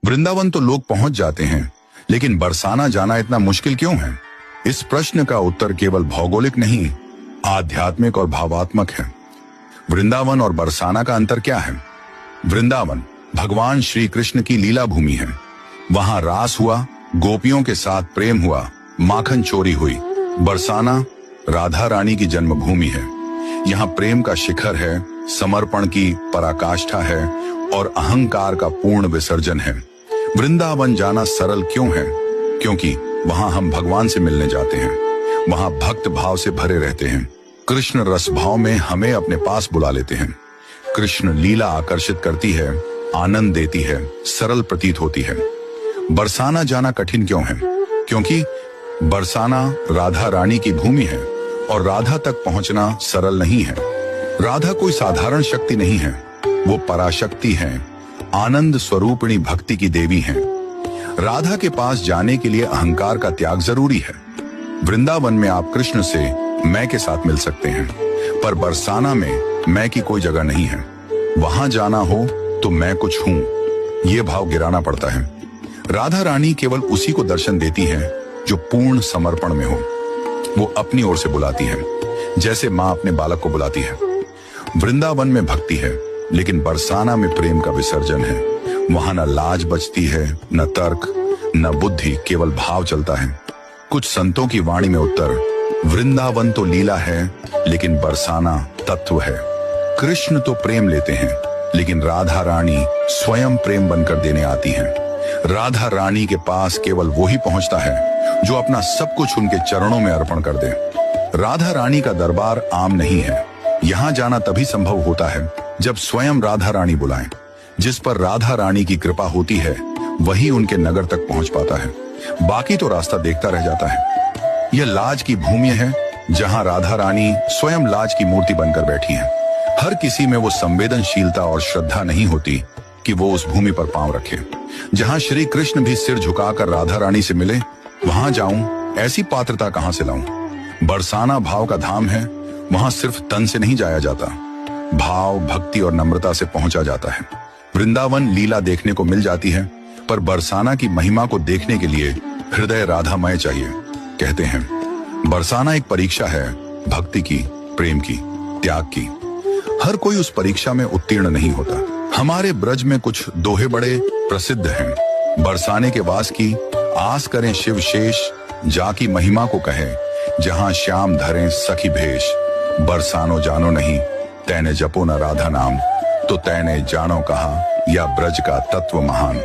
वृंदावन तो लोग पहुंच जाते हैं, लेकिन बरसाना जाना इतना मुश्किल क्यों है? इस प्रश्न का उत्तर केवल भौगोलिक नहीं, आध्यात्मिक और भावात्मक है। वृंदावन और बरसाना का अंतर क्या है? वृंदावन भगवान श्री कृष्ण की लीला भूमि है। वहां रास हुआ, गोपियों के साथ प्रेम हुआ, माखन चोरी हुई। बरसाना राधा रानी की जन्मभूमि है। यहाँ प्रेम का शिखर है, समर्पण की पराकाष्ठा है और अहंकार का पूर्ण विसर्जन है। वृंदावन जाना सरल क्यों है? क्योंकि वहां हम भगवान से मिलने जाते हैं। वहां भक्त भाव से भरे रहते हैं। कृष्ण रस भाव में हमें अपने पास बुला लेते हैं। कृष्ण लीला आकर्षित करती है, आनंद देती है, सरल प्रतीत होती है। बरसाना जाना कठिन क्यों है? क्योंकि बरसाना राधा रानी की भूमि है और राधा तक पहुंचना सरल नहीं है। राधा कोई साधारण शक्ति नहीं है, वो पराशक्ति है, आनंद स्वरूपिणी भक्ति की देवी हैं। राधा के पास जाने के लिए अहंकार का त्याग जरूरी है। वृंदावन में आप कृष्ण से मैं के साथ मिल सकते हैं, पर बरसाना में मैं की कोई जगह नहीं है। वहां जाना हो तो मैं कुछ हूं, ये भाव गिराना पड़ता है। राधा रानी केवल उसी को दर्शन देती है जो पूर्ण समर्पण में हो। वो अपनी ओर से बुलाती है, जैसे माँ अपने बालक को बुलाती है। वृंदावन में भक्ति है, लेकिन बरसाना में प्रेम का विसर्जन है। वहां न लाज बचती है, न तर्क, न बुद्धि, केवल भाव चलता है। कुछ संतों की वाणी में उत्तर, वृंदावन तो लीला है, लेकिन बरसाना तत्व है। कृष्ण तो प्रेम लेते हैं, लेकिन राधा रानी स्वयं प्रेम बनकर देने आती हैं। राधा रानी के पास केवल वो ही पहुंचता है जो अपना सब कुछ उनके चरणों में अर्पण कर दे। राधा रानी का दरबार आम नहीं है। यहाँ जाना तभी संभव होता है जब स्वयं राधा रानी बुलाएं। जिस पर राधा रानी की कृपा होती है, वही उनके नगर तक पहुंच पाता है। बाकी तो रास्ता देखता रह जाता है। यह लाज की भूमि है, जहां राधा रानी स्वयं लाज की मूर्ति बनकर बैठी हैं। हर किसी में वो संवेदनशीलता और श्रद्धा नहीं होती कि वो उस भूमि पर पांव रखे। जहां श्री कृष्ण भी सिर झुकाकर राधा रानी से मिले, वहां जाऊं, ऐसी पात्रता कहां से लाऊं? बरसाना भाव का धाम है। वहां सिर्फ तन से नहीं जाया जाता, भाव, भक्ति और नम्रता से पहुंचा जाता है। वृंदावन लीला देखने को मिल जाती है, पर बरसाना की महिमा को देखने के लिए हृदय राधामय चाहिए। कहते हैं बरसाना एक परीक्षा है, भक्ति की, प्रेम की, त्याग की। हर कोई उस परीक्षा में उत्तीर्ण नहीं होता। हमारे ब्रज में कुछ दोहे बड़े प्रसिद्ध हैं। बरसाने के वास की आस करें शिव शेष, जाकी महिमा को कहे जहां श्याम धरें सखी भेष। बरसानो जानो नहीं, तैने जपो न राधा नाम, तो तैने जानो कहा या ब्रज का तत्व महान।